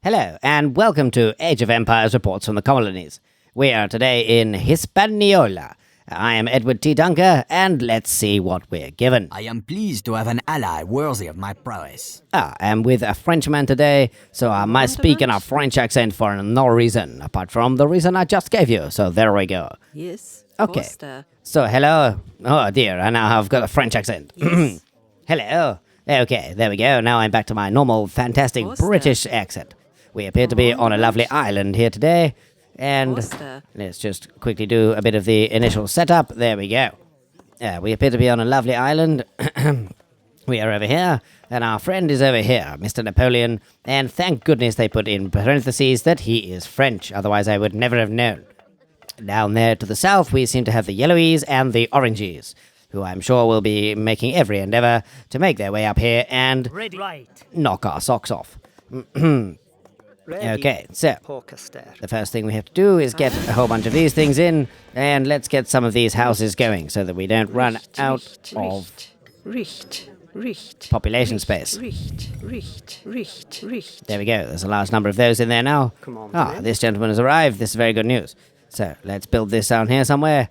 Hello, and welcome to Age of Empires Reports from the Colonies. We are today in Hispaniola. I am Edward T. Dunker, and let's see what we're given. I am pleased to have an ally worthy of my prowess. I'm with a Frenchman today, so I might speak in a French accent for no reason, apart from the reason I just gave you, so there we go. Yes. Okay. Foster. So, hello. Oh dear, I now have got a French accent. Yes. Hello. Okay, there we go. Now I'm back to my normal, fantastic Foster. British accent. We appear to be on a lovely island here today, and Foster. let's just quickly do a bit of the initial setup. There we go. We appear to be on a lovely island. We are over here, and our friend is over here, Mr. Napoleon, and thank goodness they put in parentheses that he is French, otherwise I would never have known. Down there to the south, we seem to have the Yellowies and the Orangies, who I'm sure will be making every endeavor to make their way up here and knock our socks off. Okay, so the first thing we have to do is get a whole bunch of these things in, and let's get some of these houses going so that we don't run out of population space. There we go, there's a large number of those in there now. This gentleman has arrived, this is very good news. So, let's build this down here somewhere.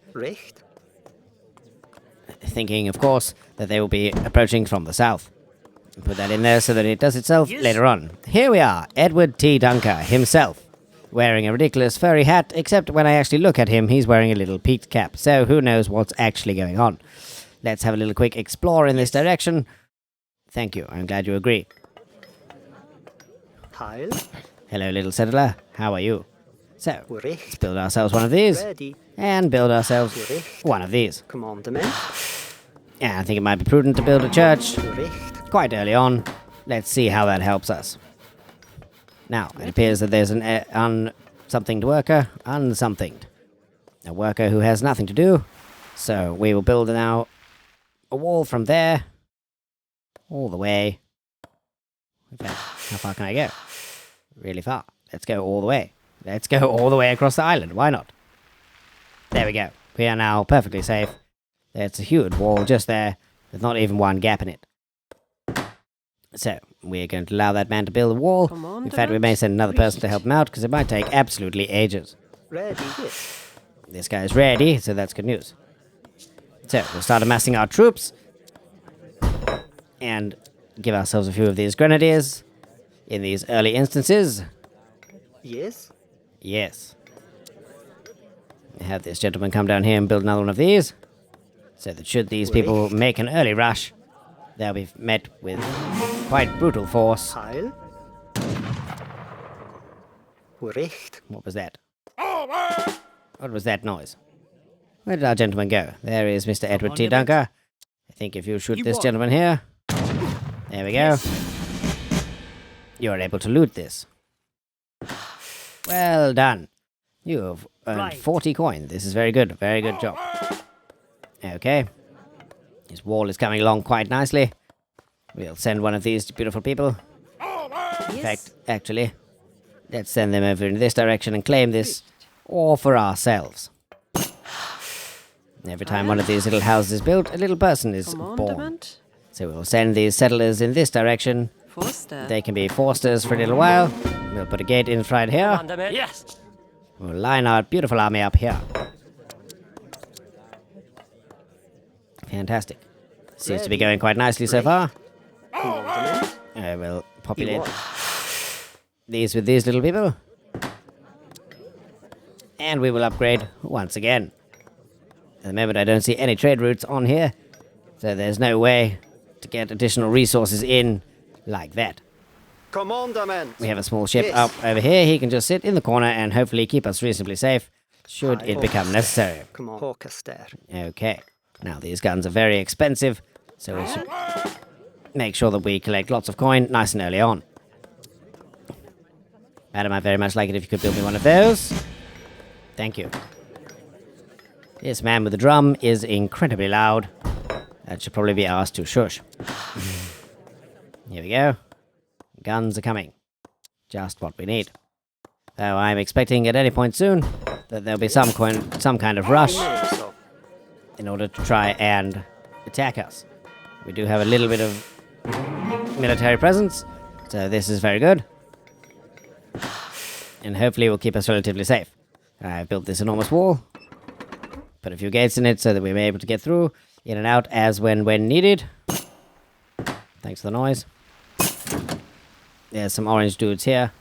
Thinking, of course, that they will be approaching from the south. Put that in there so that it does itself later on. Here we are, Edward T. Dunker himself, wearing a ridiculous furry hat, except when I actually look at him, he's wearing a little peaked cap, so who knows what's actually going on. Let's have a little quick explore in this direction. Thank you, I'm glad you agree. Hello, little settler, how are you? So, let's build ourselves one of these, and build ourselves one of these. Yeah, I think it might be prudent to build a church quite early on. Let's see how that helps us. Now, it appears that there's an somethinged worker, unsomethinged. A worker who has nothing to do. So we will build now a wall from there all the way. In fact, how far can I go? Really far. Let's go all the way. Let's go all the way across the island. Why not? There we go. We are now perfectly safe. There's a huge wall just there, with not even one gap in it. So, we're going to allow that man to build a wall. In fact, we may send another person to help him out, because it might take absolutely ages. This guy is ready, so that's good news. So, we'll start amassing our troops, and give ourselves a few of these grenadiers in these early instances. Yes. Have this gentleman come down here and build another one of these, so that should these people make an early rush, they'll be met with quite brutal force. What was that? What was that noise? Where did our gentleman go? There is Mr. Edward T. Dunker. I think if you shoot this gentleman here. There we go. You're able to loot this. Well done. You have earned 40 coin. This is very good. Very good job. Okay. This wall is coming along quite nicely. We'll send one of these to beautiful people. In fact, actually, let's send them over in this direction and claim this all for ourselves. Every time one of these little houses is built, a little person is born. So we'll send these settlers in this direction. They can be forsters for a little while. We'll put a gate in right here. Yes. We'll line our beautiful army up here. Fantastic. Seems to be going quite nicely so far. I will populate these with these little people. And we will upgrade once again. At the moment I don't see any trade routes on here, so there's no way to get additional resources in like that. We have a small ship up over here. He can just sit in the corner and hopefully keep us reasonably safe, should it become necessary. Okay. Now, these guns are very expensive, so we should make sure that we collect lots of coin nice and early on. Madam, I'd very much like it if you could build me one of those. Thank you. This man with the drum is incredibly loud. That should probably be asked to shush. Here we go. Guns are coming. Just what we need. Though I'm expecting at any point soon that there'll be some kind of rush in order to try and attack us. We do have a little bit of military presence, so this is very good. and hopefully will keep us relatively safe. I've built this enormous wall, put a few gates in it so that we're able to get through, in and out as when needed. Thanks for the noise. There's some orange dudes here,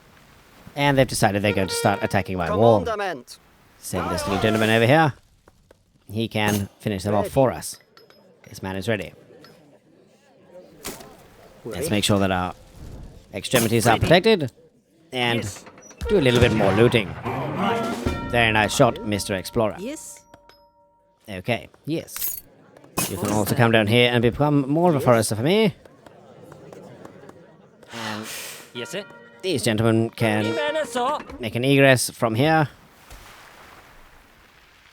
and they've decided they're going to start attacking my wall. Send this little gentleman over here. He can finish them off for us. This man is ready. Let's make sure that our extremities are protected, and do a little bit more looting. Very nice shot, Mr. Explorer. Yes. Okay, yes. You can also come down here and become more of a forester for me. And Yes, sir. these gentlemen can make an egress from here.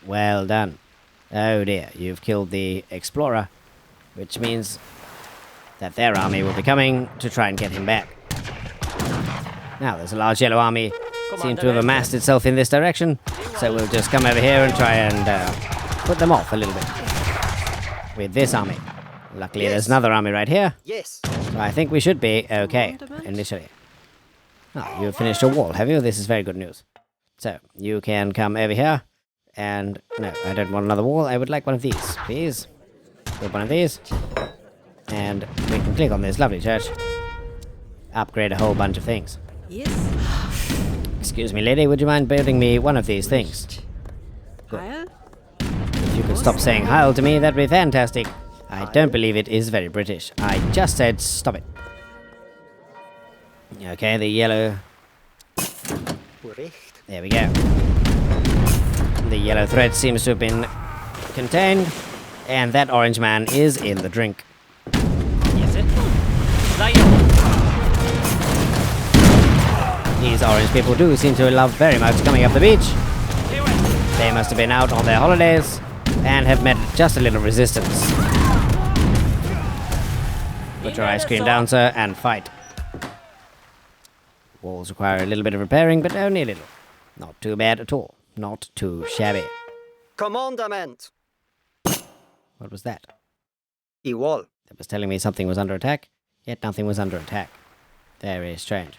Well done. Oh dear, you've killed the Explorer, which means that their army will be coming to try and get him back. Now, there's a large yellow army seem to have amassed itself in this direction, so we'll just come over here and try and put them off a little bit with this army. Luckily, there's another army right here, so I think we should be okay initially. Oh, you've finished your wall, have you? This is very good news. So, you can come over here, and no, I don't want another wall. I would like one of these, please. Build one of these, and we can click on this lovely church. Upgrade a whole bunch of things. Yes. Excuse me, lady, would you mind building me one of these things? Heil. If you could stop saying Heil to me, that'd be fantastic. I don't believe it is very British. I just said stop it. Okay, the yellow... There we go. The yellow thread seems to have been contained, and that orange man is in the drink. Yes, sir. These orange people do seem to love very much coming up the beach. They must have been out on their holidays and have met just a little resistance. Put your ice cream down, sir, and fight. Walls require a little bit of repairing, but only a little. Not too bad at all. Not too shabby. Commandment. What was that? The wall. That was telling me something was under attack, yet nothing was under attack. Very strange.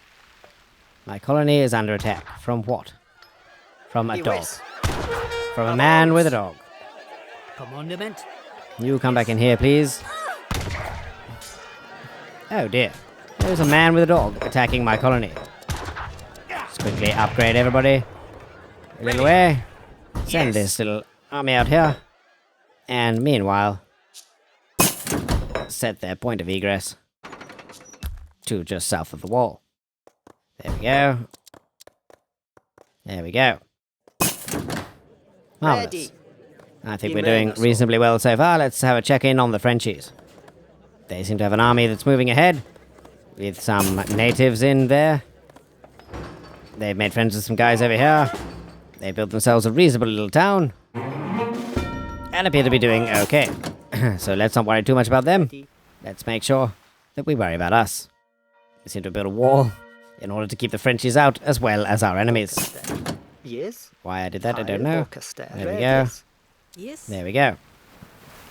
My colony is under attack. From what? From a dog. From a man with a dog. Commandment. You come back in here, please. Oh dear. There's a man with a dog attacking my colony. Let's quickly upgrade everybody. A little way. Send this little army out here. And meanwhile, set their point of egress to just south of the wall. There we go. There we go. Marvelous. I think we're doing reasonably well so far. Let's have a check-in on the Frenchies. They seem to have an army that's moving ahead, with some natives in there. They've made friends with some guys over here. They built themselves a reasonable little town, and appear to be doing okay. So let's not worry too much about them. Let's make sure that we worry about us. We seem to build a wall in order to keep the Frenchies out, as well as our enemies. Yes. Why I did that, I don't know. There we go. Yes. There we go.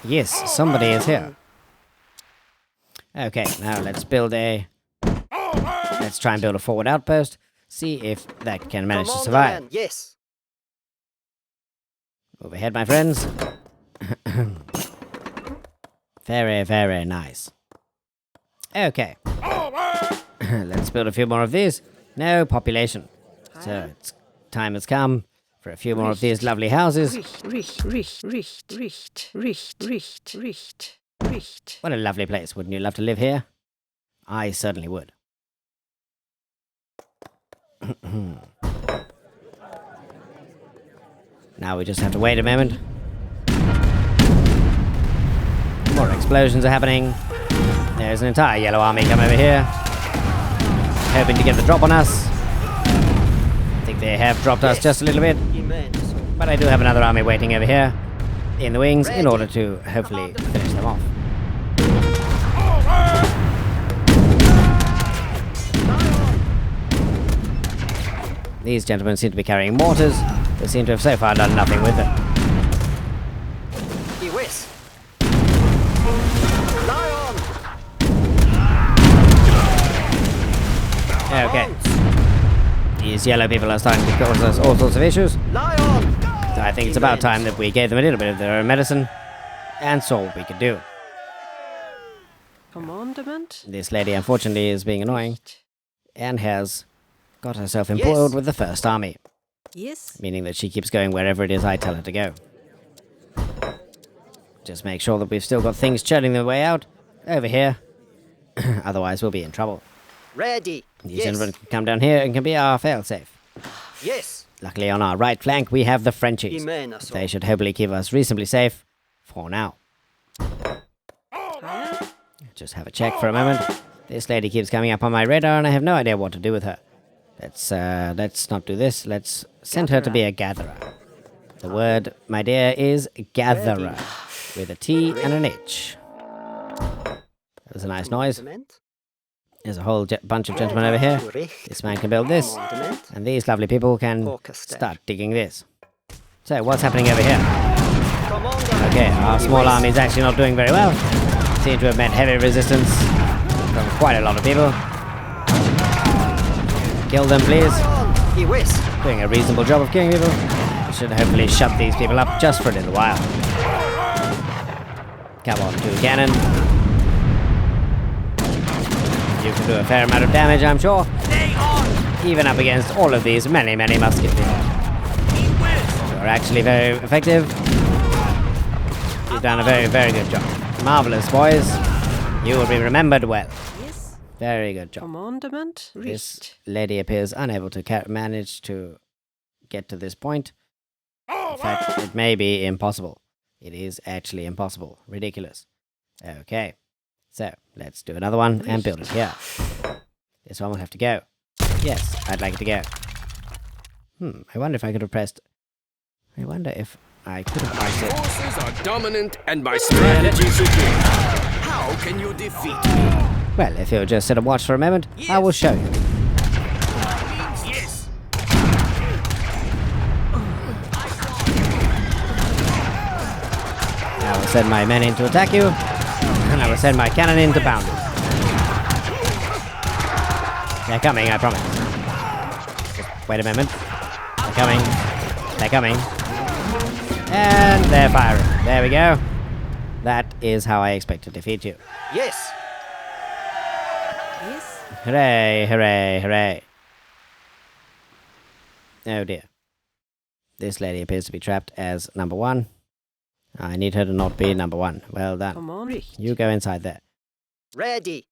Yes, somebody is here. Okay, now let's build a... Let's try and build a forward outpost. See if that can manage to survive. Yes. Overhead, my friends. Very, very nice. Okay. Let's build a few more of these. No population. So it's time has come for a few more of these lovely houses. What a lovely place. Wouldn't you love to live here? I certainly would. Now we just have to wait a moment. More explosions are happening. There's an entire yellow army come over here, hoping to get the drop on us. I think they have dropped us just a little bit, but I do have another army waiting over here in the wings in order to hopefully finish them off. These gentlemen seem to be carrying mortars. They seem to have so far done nothing with them. Okay. These yellow people are starting to cause us all sorts of issues. Lie on! So I think it's about time that we gave them a little bit of their own medicine and saw what we could do. Commandment. This lady, unfortunately, is being annoying and has got herself embroiled with the First Army, Yes. meaning that she keeps going wherever it is I tell her to go. Just make sure that we've still got things churning their way out over here. Otherwise, we'll be in trouble. Ready. These Yes. gentlemen can come down here and can be our failsafe. Yes. Luckily, on our right flank, we have the Frenchies. Imena so. They should hopefully keep us reasonably safe for now. Heil. Just have a check for a moment. This lady keeps coming up on my radar, and I have no idea what to do with her. Let's not do this. Let's send her to be a gatherer. The word, my dear, is gatherer, with a T and an H. That was a nice noise. Commandment. There's a whole bunch of gentlemen over here. This man can build this, Commandment. and these lovely people can Orchestra. start digging this. So, what's happening over here? Commandment. Okay, our small army is actually not doing very well. Seem to have met heavy resistance from quite a lot of people. Kill them, please. Iwis. Doing a reasonable job of killing people. We should hopefully shut these people up just for a little while. Come on, 2 cannon. You can do a fair amount of damage, I'm sure. Even up against all of these many musketry. You're actually very effective. You've done a very good job. Marvelous, boys. You will be remembered well. Yes. Very good job. Commandment. This lady appears unable to manage to get to this point. In fact, it may be impossible. It is actually impossible. Ridiculous. Okay. So, let's do another one and build it here. This one will have to go. Yes, I'd like it to go. I wonder if I could have pressed... I wonder if I could have pressed it. Forces are dominant and my strategy superior. How can you defeat me? Well, if you'll just sit and watch for a moment, I will show you. Yes. I will send my men in to attack you, and I will send my cannon in to pound you. They're coming, I promise. Just wait a moment. They're coming. They're coming. And they're firing. There we go. That is how I expect to defeat you. Yes. Yes. Hooray, hooray, hooray. Oh dear. This lady appears to be trapped as number 1. I need her to not be number 1. Well done. Command. You go inside there. Ready.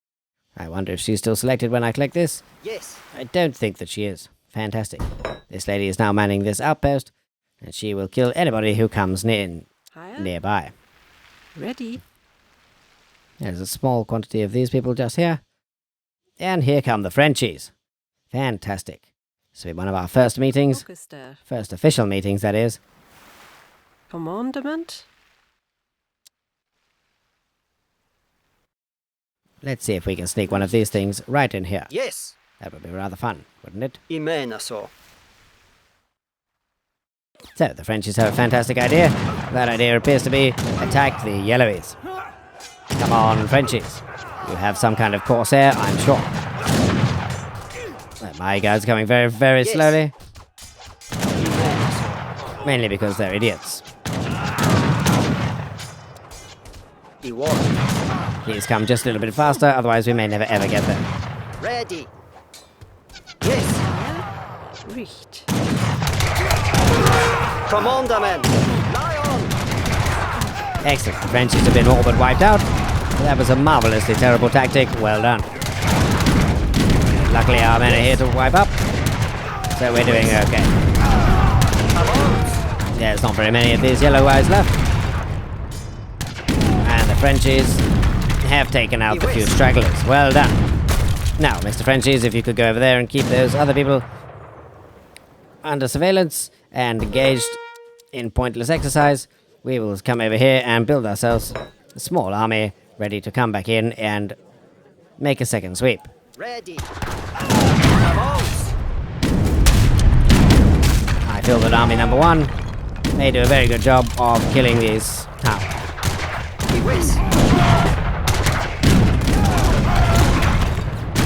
I wonder if she's still selected when I click this. Yes. I don't think that she is. Fantastic. This lady is now manning this outpost, and she will kill anybody who comes Heil. nearby. Ready. There's a small quantity of these people just here. And here come the Frenchies. Fantastic. This will be one of our first meetings. Orchestra. First official meetings, that is. Commandment. Let's see if we can sneak one of these things right in here. Yes. That would be rather fun, wouldn't it? Imena so. So, the Frenchies have a fantastic idea. That idea appears to be attack the Yellowies. Come on, Frenchies. You have some kind of corsair, I'm sure. Well, my guys are coming very Yes. slowly. Imena so. Mainly because they're idiots. Iwal. Please come just a little bit faster, otherwise we may never ever get there. Ready. Yes. Heil. Richt. Commandment. Lie on. Excellent. The Frenchies have been all but wiped out. That was a marvelously terrible tactic. Well done. Luckily our men are here to wipe up. So we're doing okay. Come on. There's not very many of these yellow eyes left. And the Frenchies have taken out the few stragglers. Well done. Now, Mr. Frenchies, if you could go over there and keep those other people under surveillance and engaged in pointless exercise, we will come over here and build ourselves a small army ready to come back in and make a second sweep. Ready. Come on. I feel that army number 1 may do a very good job of killing these towns. Iwis.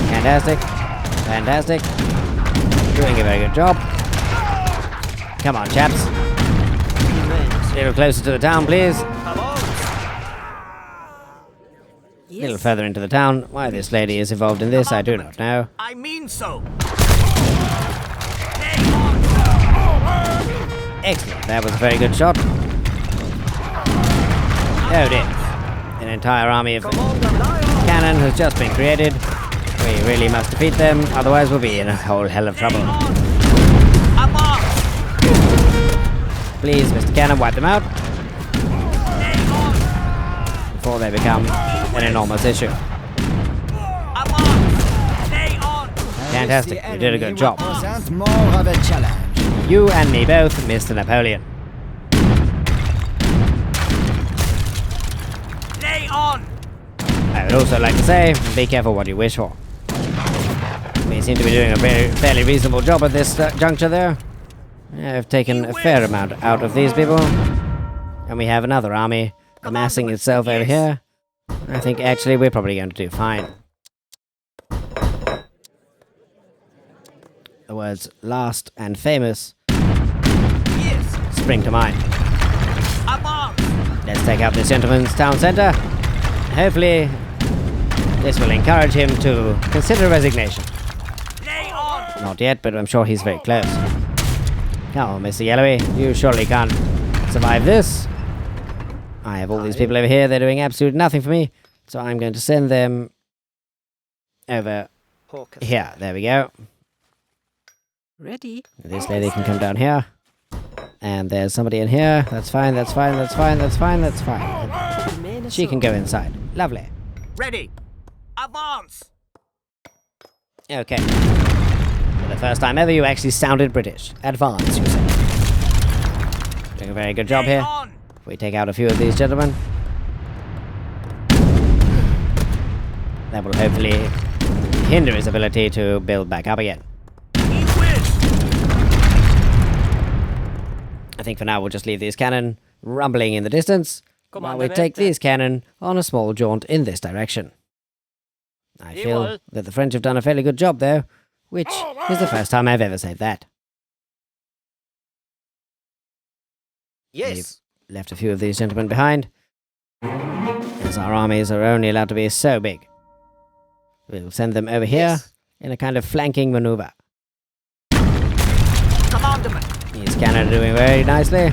Fantastic. Fantastic. Doing a very good job. Come on, chaps. A little closer to the town, please. A little Yes. further into the town. Why this lady is involved in this, I do not know. I mean so. Excellent. That was a very good shot. Oh dear. An entire army of cannon has just been created. We really must defeat them, otherwise we'll be in a whole hell of trouble. Please, Mr. Cannon, wipe them out before they become an enormous issue. Fantastic, you did a good job. Present more of a challenge. You and me both, Mr. Napoleon. Lay on. I would also like to say, be careful what you wish for. We seem to be doing a fairly reasonable job at this juncture there. I've taken a fair amount out of these people. And we have another army amassing itself over here. I think actually we're probably going to do fine. The words last and famous spring to mind. Let's take out this gentleman's town centre. Hopefully this will encourage him to consider resignation. Not yet, but I'm sure he's very close. Come on, Mr. Yellowy, you surely can't survive this. I have all these people over here, they're doing absolutely nothing for me, so I'm going to send them over here. There we go. Ready. This lady can come down here. And there's somebody in here. That's fine, that's fine, that's fine, that's fine, that's fine. She can go inside. Lovely. Ready. Advance. Okay. For the first time ever, you actually sounded British. Advance, you said. Doing a very good job here. If we take out a few of these gentlemen, that will hopefully hinder his ability to build back up again. I think for now we'll just leave these cannon rumbling in the distance while we take these cannon on a small jaunt in this direction. I feel that the French have done a fairly good job there, which is the first time I've ever said that. Yes. We've left a few of these gentlemen behind, as our armies are only allowed to be so big. We'll send them over here in a kind of flanking maneuver. Commandment. These cannon are doing very nicely,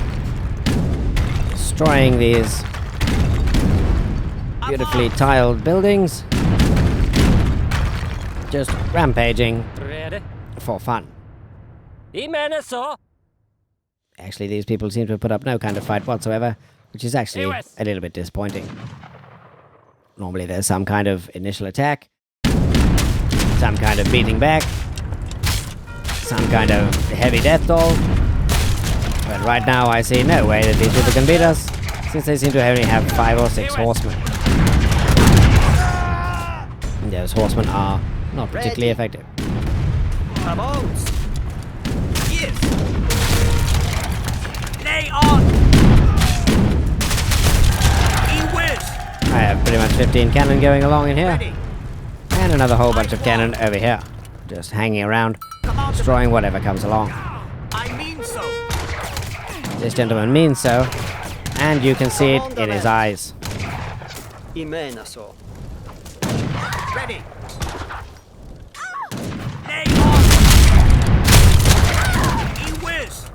destroying these beautifully tiled buildings, just rampaging Ready? for fun. Imeneso. Actually, these people seem to have put up no kind of fight whatsoever, which is actually a little bit disappointing. Normally there's some kind of initial attack, some kind of beating back, some kind of heavy death toll. But right now I see no way that these people can beat us, since they seem to only have 5 or 6 horsemen. And those horsemen are not particularly effective. Yes. Lay on. I have pretty much 15 cannon going along in here, Ready. and another whole bunch of cannon over here, just hanging around, destroying whatever comes along. I mean so. This gentleman means so, and you can see it in his eyes. Imenaso. Ready. Lay on. He whiz.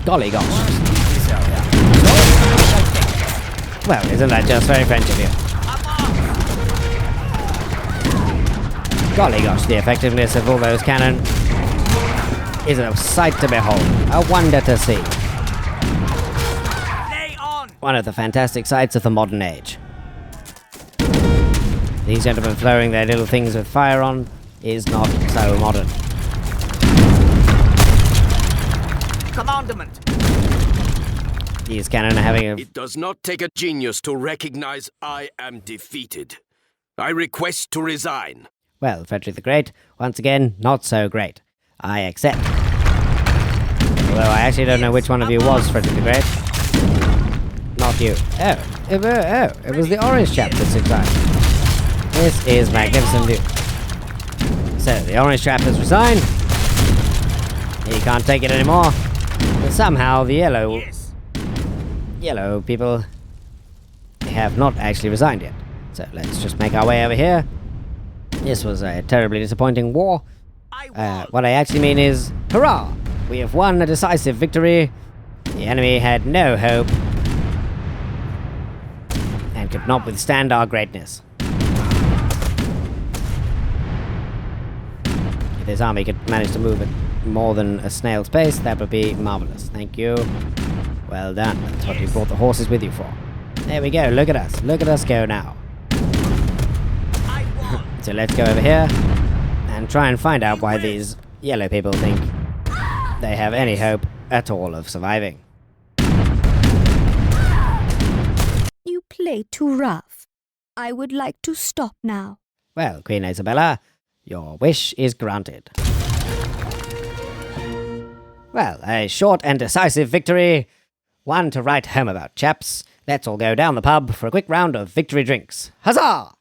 Golly gosh. Well, isn't that just very French of you? Golly gosh, the effectiveness of all those cannon is a sight to behold, a wonder to see. Lay on. One of the fantastic sights of the modern age. These gentlemen throwing their little things with fire on is not so modern. Commandment. These cannon are having a... It does not take a genius to recognize I am defeated. I request to resign. Well, Frederick the Great, once again, not so great. I accept. Although I actually don't know which one of you was Frederick the Great. Not you. Oh, it was the orange chap this time. This is magnificent view. So, the orange chap has resigned. He can't take it anymore. But somehow the Yes. yellow people, they have not actually resigned yet. So, let's just make our way over here. This was a terribly disappointing war. I won. What I actually mean is, hurrah! We have won a decisive victory. The enemy had no hope and could not withstand our greatness. If this army could manage to move at more than a snail's pace, that would be marvelous. Thank you. Well done. That's what you brought the horses with you for. There we go. Look at us. Look at us go now. I won. So let's go over here and try and find out why these yellow people think they have any hope at all of surviving. You play too rough. I would like to stop now. Well, Queen Isabella, your wish is granted. Well, a short and decisive victory. One to write home about, chaps. Let's all go down the pub for a quick round of victory drinks. Huzzah!